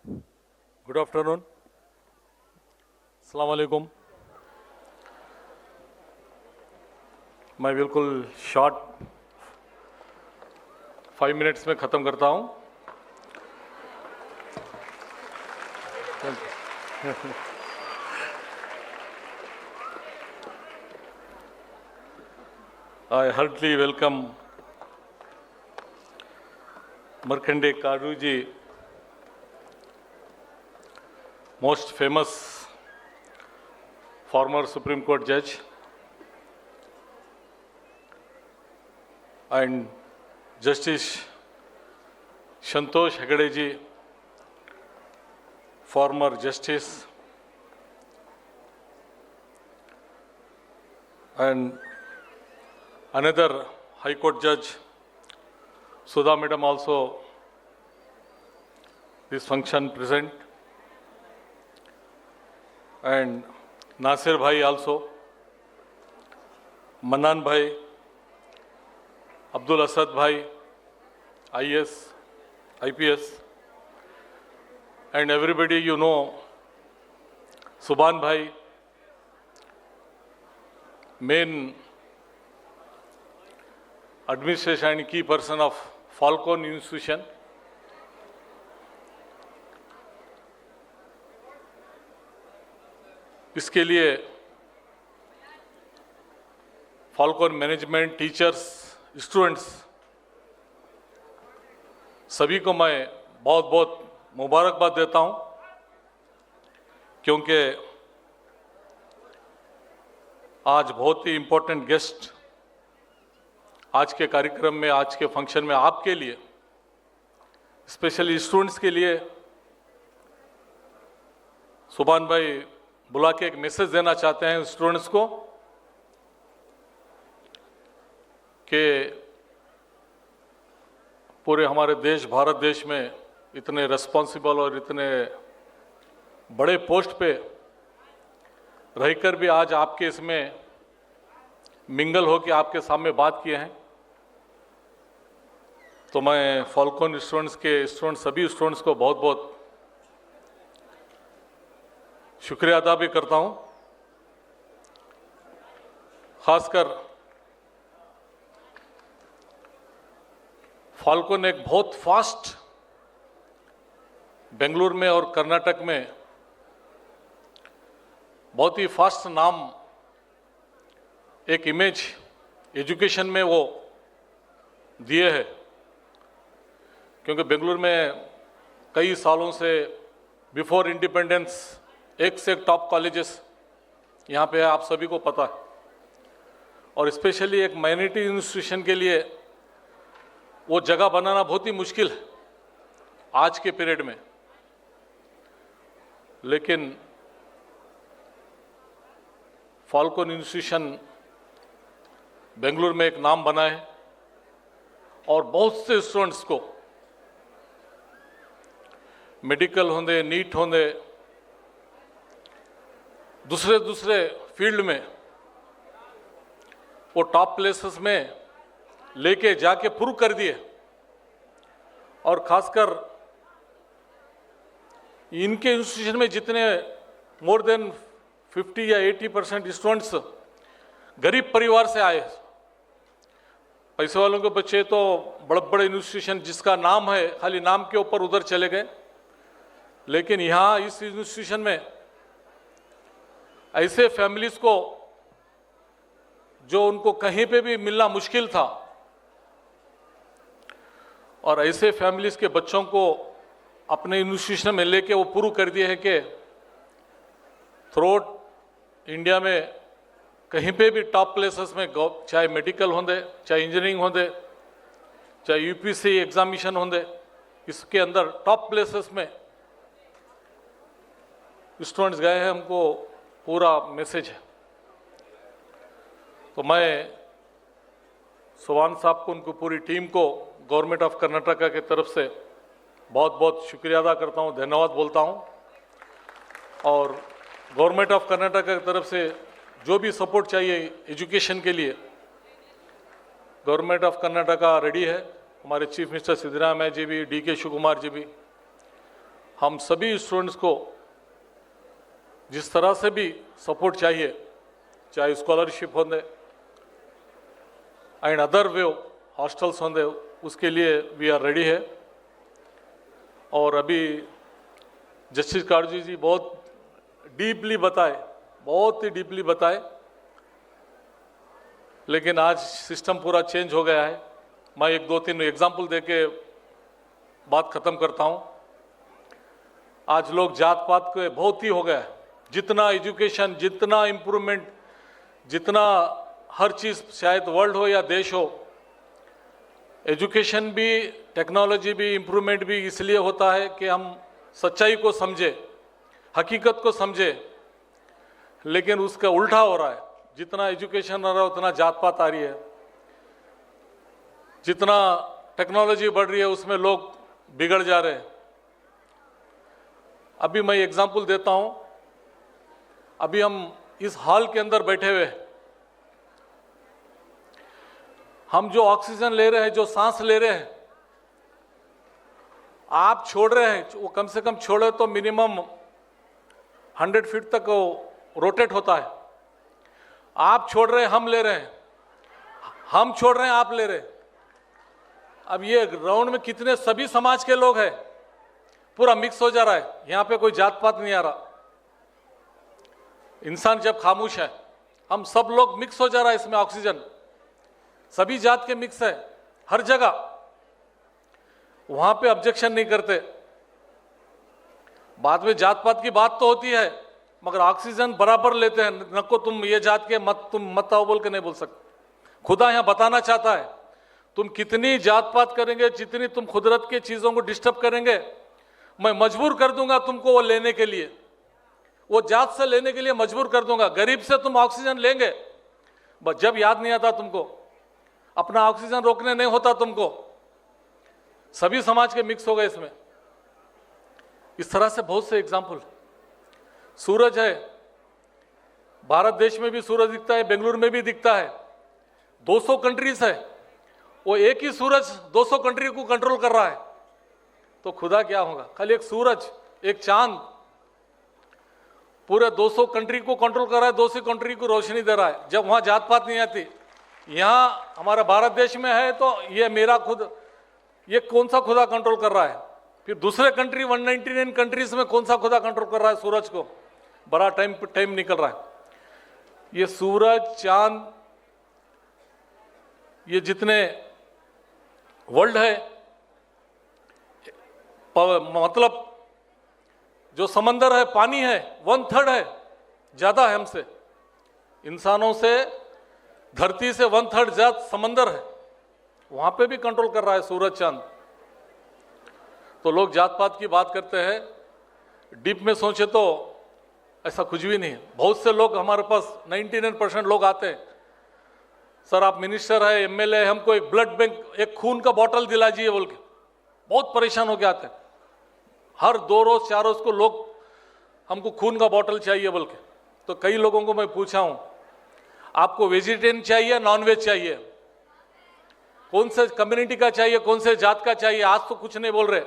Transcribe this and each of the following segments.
Good afternoon, अस्सलाम वालेकुम। मैं बिल्कुल शॉर्ट 5 मिनट्स में ख़त्म करता हूँ। I heartily welcome Markandeya Karuji, most famous former Supreme Court judge, and Justice Santosh Hegde ji, former justice, and another High Court judge, Sudha Madam, also this function present, and Nasir Bhai also, Manan Bhai, Abdul Asad Bhai, IAS, IPS, and everybody you know, Subhan Bhai, main administration and key person of Falcon Institution. इसके लिए falcon management, teachers, students सभी को मैं बहुत बहुत मुबारकबाद देता हूं, क्योंकि आज बहुत ही इम्पोर्टेंट गेस्ट आज के कार्यक्रम में, आज के फंक्शन में आपके लिए, स्पेशली स्टूडेंट्स के लिए सुभान भाई बुला के एक मैसेज देना चाहते हैं स्टूडेंट्स को कि पूरे हमारे देश, भारत देश में इतने रिस्पॉन्सिबल और इतने बड़े पोस्ट पे रहकर भी आज आपके इसमें मिंगल हो के आपके सामने बात किए हैं। तो मैं फाल्कन स्टूडेंट्स सभी स्टूडेंट्स को बहुत बहुत शुक्रिया अदा भी करता हूं। खासकर फाल्कन एक बहुत फास्ट बेंगलुरु में और कर्नाटक में बहुत ही फास्ट नाम, एक इमेज एजुकेशन में वो दिए है, क्योंकि बेंगलुरु में कई सालों से बिफोर इंडिपेंडेंस एक से एक टॉप कॉलेजेस यहाँ पे है, आप सभी को पता है। और स्पेशली एक माइनॉरिटी इंस्टीट्यूशन के लिए वो जगह बनाना बहुत ही मुश्किल है आज के पीरियड में, लेकिन फाल्कन इंस्टीट्यूशन बेंगलुरु में एक नाम बना है और बहुत से स्टूडेंट्स को मेडिकल होंगे, नीट होंगे, दूसरे फील्ड में वो टॉप प्लेसेस में लेके जाके प्रूव कर दिए। और खासकर इनके इंस्टीट्यूशन में जितने मोर देन 50 या 80% स्टूडेंट्स गरीब परिवार से आए, पैसे वालों के बच्चे तो बड़े बड़े इंस्टीट्यूशन जिसका नाम है खाली नाम के ऊपर उधर चले गए, लेकिन यहाँ इस इंस्टीट्यूशन में ऐसे फैमिलीज को जो उनको कहीं पे भी मिलना मुश्किल था, और ऐसे फैमिलीज के बच्चों को अपने इंस्टीट्यूशन में लेके वो प्रूव कर दिए है कि थ्रूआउट इंडिया में कहीं पे भी टॉप प्लेसेस में, चाहे मेडिकल होंगे, चाहे इंजीनियरिंग होंगे, चाहे यूपीएससी एग्जामिनेशन होंगे, इसके अंदर टॉप प्लेसेस में स्टूडेंट्स गए हैं। हमको पूरा मैसेज है। तो मैं सुभान साहब को, उनको पूरी टीम को गवर्नमेंट ऑफ कर्नाटका की तरफ से बहुत बहुत शुक्रिया अदा करता हूं, धन्यवाद बोलता हूं। और गवर्नमेंट ऑफ कर्नाटका की तरफ से जो भी सपोर्ट चाहिए एजुकेशन के लिए, गवर्नमेंट ऑफ कर्नाटका रेडी है। हमारे चीफ मिनिस्टर सिद्धरामैया जी भी, DK शिवकुमार जी भी, हम सभी स्टूडेंट्स को जिस तरह से भी सपोर्ट चाहिए, चाहे स्कॉलरशिप होंगे एंड अदर वे हॉस्टल्स होंगे, उसके लिए वी आर रेडी है। और अभी जस्टिस काटजू जी बहुत डीपली बताए, बहुत ही डीपली बताए, लेकिन आज सिस्टम पूरा चेंज हो गया है। मैं एक दो तीन एग्जाम्पल देके बात खत्म करता हूं। आज लोग जात पात के बहुत ही हो गया है। जितना एजुकेशन, जितना इम्प्रूवमेंट, जितना हर चीज़, शायद वर्ल्ड हो या देश हो, एजुकेशन भी, टेक्नोलॉजी भी, इम्प्रूवमेंट भी इसलिए होता है कि हम सच्चाई को समझे, हकीकत को समझे। लेकिन उसका उल्टा हो रहा है। जितना एजुकेशन हो रहा है उतना जात पात आ रही है, जितना टेक्नोलॉजी बढ़ रही है उसमें लोग बिगड़ जा रहे हैं। अभी मैं एग्जांपल देता हूं। अभी हम इस हॉल के अंदर बैठे हुए, हम जो ऑक्सीजन ले रहे हैं, जो सांस ले रहे हैं, आप छोड़ रहे हैं, वो कम से कम छोड़े तो मिनिमम 100 फीट तक वो रोटेट होता है। आप छोड़ रहे हैं, हम ले रहे हैं, हम छोड़ रहे हैं, आप ले रहे हैं। अब ये राउंड में कितने सभी समाज के लोग हैं, पूरा मिक्स हो जा रहा है। यहां पे कोई जात पात नहीं आ रहा। इंसान जब खामोश है, हम सब लोग मिक्स हो जा रहा है इसमें। ऑक्सीजन सभी जात के मिक्स है हर जगह। वहां पे ऑब्जेक्शन नहीं करते। बाद में जात पात की बात तो होती है, मगर ऑक्सीजन बराबर लेते हैं। नको तुम ये जात के मत, तुम मत आओ बोल के नहीं बोल सकते। खुदा यहां बताना चाहता है, तुम कितनी जात पात करेंगे, जितनी तुम कुदरत की चीजों को डिस्टर्ब करेंगे, मैं मजबूर कर दूंगा तुमको वो लेने के लिए, वो जात से लेने के लिए मजबूर कर दूंगा। गरीब से तुम ऑक्सीजन लेंगे, बस जब याद नहीं आता तुमको, अपना ऑक्सीजन रोकने नहीं होता तुमको। सभी समाज के मिक्स हो गए इसमें। इस तरह से बहुत से एग्जाम्पल। सूरज है, भारत देश में भी सूरज दिखता है, बेंगलुरु में भी दिखता है। 200 कंट्रीज है, वो एक ही सूरज 200 कंट्री को कंट्रोल कर रहा है। तो खुदा क्या होगा? खाली एक सूरज, एक चांद पूरे 200 कंट्री को कंट्रोल कर रहा है, 200 कंट्री को रोशनी दे रहा है। जब वहां जात पात नहीं आती, यहां हमारा भारत देश में है तो ये मेरा खुद, ये कौन सा खुदा कंट्रोल कर रहा है? फिर दूसरे कंट्री 199 कंट्रीज में कौन सा खुदा कंट्रोल कर रहा है सूरज को? बड़ा टाइम निकल रहा है। ये सूरज, चांद, ये जितने वर्ल्ड है, मतलब जो समंदर है, पानी है, 1/3 है, ज्यादा है हमसे, इंसानों से, धरती से 1/3 ज्यादा समंदर है। वहां पे भी कंट्रोल कर रहा है सूरज, चांद। तो लोग जात पात की बात करते हैं, डीप में सोचे तो ऐसा कुछ भी नहीं है। बहुत से लोग हमारे पास 99% लोग आते हैं, सर आप मिनिस्टर है, एमएलए, हमको एक ब्लड बैंक, एक खून का बॉटल दिला दीजिए बोल के बहुत परेशान होके आते हैं। हर 2 रोज 4 रोज को लोग हमको खून का बॉटल चाहिए बोल के। तो कई लोगों को मैं पूछा हूं, आपको वेजिटेरियन चाहिए, नॉनवेज चाहिए, कौन से कम्युनिटी का चाहिए, कौन से जात का चाहिए? आज तो कुछ नहीं बोल रहे।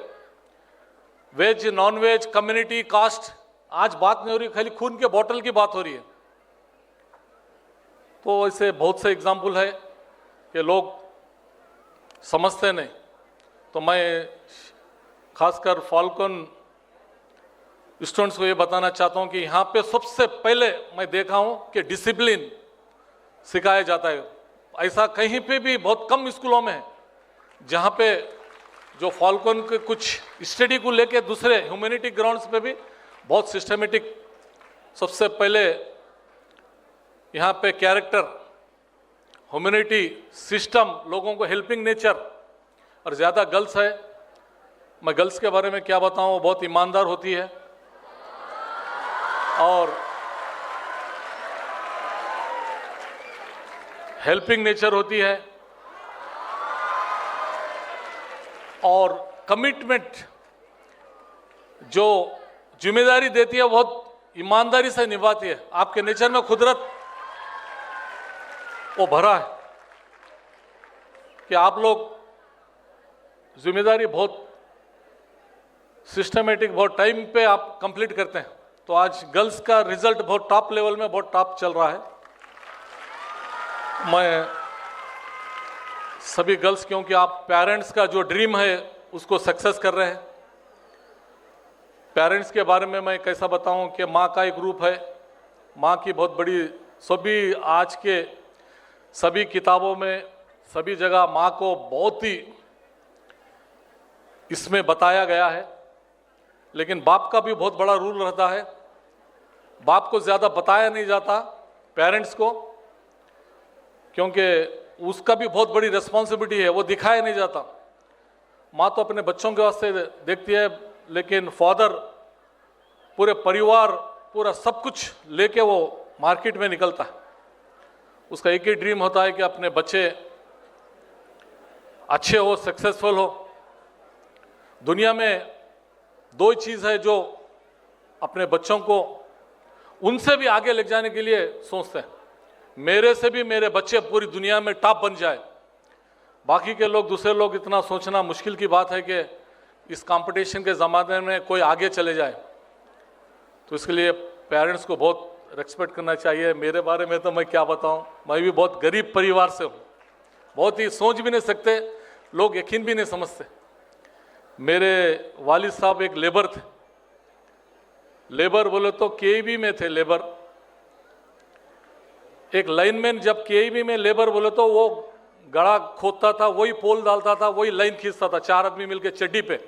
वेज, नॉनवेज, कम्युनिटी, कास्ट, आज बात नहीं हो रही, खाली खून के बॉटल की बात हो रही है। तो ऐसे बहुत से एग्जाम्पल है कि लोग समझते नहीं। तो मैं खासकर फाल्कन स्टूडेंट्स को ये बताना चाहता हूं कि यहाँ पे सबसे पहले मैं देखा हूं कि डिसिप्लिन सिखाया जाता है। ऐसा कहीं पे भी बहुत कम स्कूलों में है जहाँ पे जो फाल्कन के कुछ स्टडी को लेके दूसरे ह्यूमैनिटी ग्राउंड्स पे भी बहुत सिस्टमेटिक, सबसे पहले यहाँ पे कैरेक्टर, ह्यूमैनिटी, सिस्टम, लोगों को हेल्पिंग नेचर। और ज़्यादा गर्ल्स है, मैं गर्ल्स के बारे में क्या बताऊँ, वो बहुत ईमानदार होती है और हेल्पिंग नेचर होती है और कमिटमेंट, जो जिम्मेदारी देती है बहुत ईमानदारी से निभाती है। आपके नेचर में कुदरत वो भरा है कि आप लोग जिम्मेदारी बहुत सिस्टमेटिक बहुत टाइम पे आप कंप्लीट करते हैं। तो आज गर्ल्स का रिजल्ट बहुत टॉप लेवल में, बहुत टॉप चल रहा है। मैं सभी गर्ल्स, क्योंकि आप पेरेंट्स का जो ड्रीम है उसको सक्सेस कर रहे हैं। पेरेंट्स के बारे में मैं कैसा बताऊं कि माँ का एक रूप है, माँ की बहुत बड़ी, सभी आज के सभी किताबों में सभी जगह माँ को बहुत ही इसमें बताया गया है। लेकिन बाप का भी बहुत बड़ा रूल रहता है। बाप को ज़्यादा बताया नहीं जाता पेरेंट्स को, क्योंकि उसका भी बहुत बड़ी रिस्पॉन्सिबिलिटी है, वो दिखाया नहीं जाता। माँ तो अपने बच्चों के वास्ते देखती है, लेकिन फादर पूरे परिवार, पूरा सब कुछ लेके वो मार्केट में निकलता है। उसका एक ही ड्रीम होता है कि अपने बच्चे अच्छे हो, सक्सेसफुल हो। दुनिया में दो ही चीज़ है जो अपने बच्चों को उनसे भी आगे ले जाने के लिए सोचते हैं। मेरे से भी मेरे बच्चे पूरी दुनिया में टॉप बन जाए। बाकी के लोग, दूसरे लोग, इतना सोचना मुश्किल की बात है कि इस कंपटीशन के ज़माने में कोई आगे चले जाए। तो इसके लिए पेरेंट्स को बहुत रेस्पेक्ट करना चाहिए। मेरे बारे में तो मैं क्या बताऊं, मैं भी बहुत गरीब परिवार से हूँ, बहुत ही सोच भी नहीं सकते लोग, यकीन भी नहीं समझते। मेरे वालिद साहब एक लेबर थे। लेबर बोले तो केईबी में थे लेबर। एक लाइनमैन जब केईबी में लेबर बोले तो वो गड़ा खोदता था, वही पोल डालता था, वही लाइन खींचता था, 4 आदमी मिलकर चड्डी पे।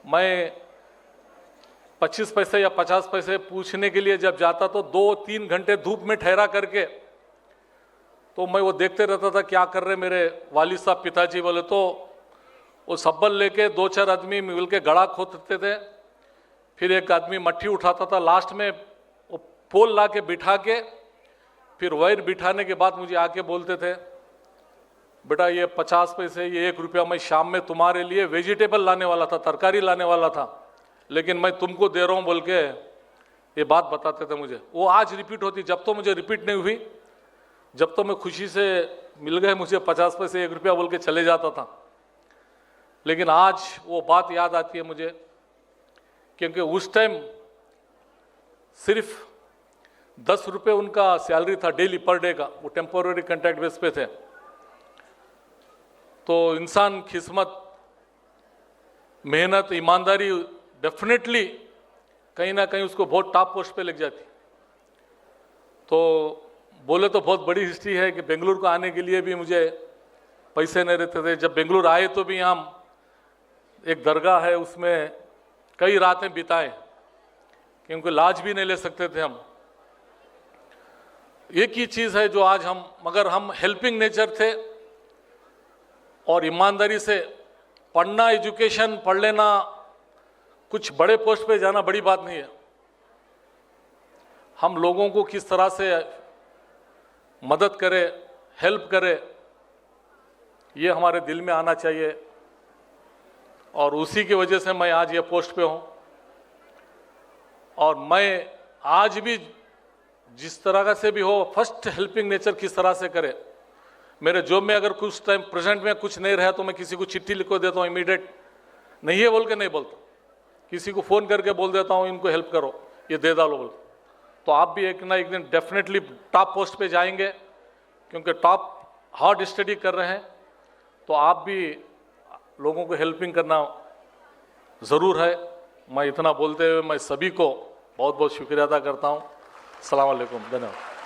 मैं 25 पैसे या 50 पैसे पूछने के लिए जब जाता तो 2-3 घंटे धूप में ठहरा करके, तो मैं वो देखते रहता था क्या कर रहे मेरे वालिद साहब, पिताजी। बोले तो वो सब्बल लेके 2-4 आदमी मिलके गड़ा खोदते थे, फिर एक आदमी मट्टी उठाता था, लास्ट में वो पोल ला के बिठा के, फिर वायर बिठाने के बाद मुझे आके बोलते थे, बेटा ये 50 पैसे, ये 1 रुपया मैं शाम में तुम्हारे लिए वेजिटेबल लाने वाला था, तरकारी लाने वाला था, लेकिन मैं तुमको दे रहा हूँ बोल के ये बात बताते थे मुझे। वो आज रिपीट होती, जब तो मुझे रिपीट नहीं हुई, जब तो मैं खुशी से मिल गए मुझे 50 पैसे 1 रुपया बोल के चले जाता था। लेकिन आज वो बात याद आती है मुझे, क्योंकि उस टाइम सिर्फ 10 रुपये उनका सैलरी था डेली पर डे का, वो टेम्पोररी कॉन्ट्रैक्ट बेस पे थे। तो इंसान किस्मत, मेहनत, ईमानदारी डेफिनेटली कहीं ना कहीं उसको बहुत टॉप पोस्ट पे लग जाती। तो बोले तो बहुत बड़ी हिस्ट्री है कि बेंगलुरु को आने के लिए भी मुझे पैसे नहीं रहते थे। जब बेंगलुरु आए तो भी हम एक दरगाह है, उसमें कई रातें बिताए, क्योंकि लाज भी नहीं ले सकते थे हम। एक ही चीज़ है जो आज हम, मगर हम हेल्पिंग नेचर थे और ईमानदारी से पढ़ना, एजुकेशन पढ़ लेना, कुछ बड़े पोस्ट पे जाना बड़ी बात नहीं है। हम लोगों को किस तरह से मदद करें, हेल्प करें, ये हमारे दिल में आना चाहिए। और उसी की वजह से मैं आज ये पोस्ट पे हूँ। और मैं आज भी जिस तरह का से भी हो, फर्स्ट हेल्पिंग नेचर किस तरह से करे। मेरे जॉब में अगर कुछ टाइम प्रेजेंट में कुछ नहीं रहा तो मैं किसी को चिट्ठी लिख को देता हूँ, इमीडिएट नहीं है बोल के नहीं बोलता, किसी को फ़ोन करके बोल देता हूँ इनको हेल्प करो, ये दे डालो बोल। तो आप भी एक ना एक दिन डेफिनेटली टॉप पोस्ट पे जाएंगे, क्योंकि टॉप हार्ड स्टडी कर रहे हैं। तो आप भी लोगों को हेल्पिंग करना ज़रूर है। मैं इतना बोलते हुए मैं सभी को बहुत बहुत शुक्रिया अदा करता हूँ। अस्सलाम वालेकुम, धन्यवाद।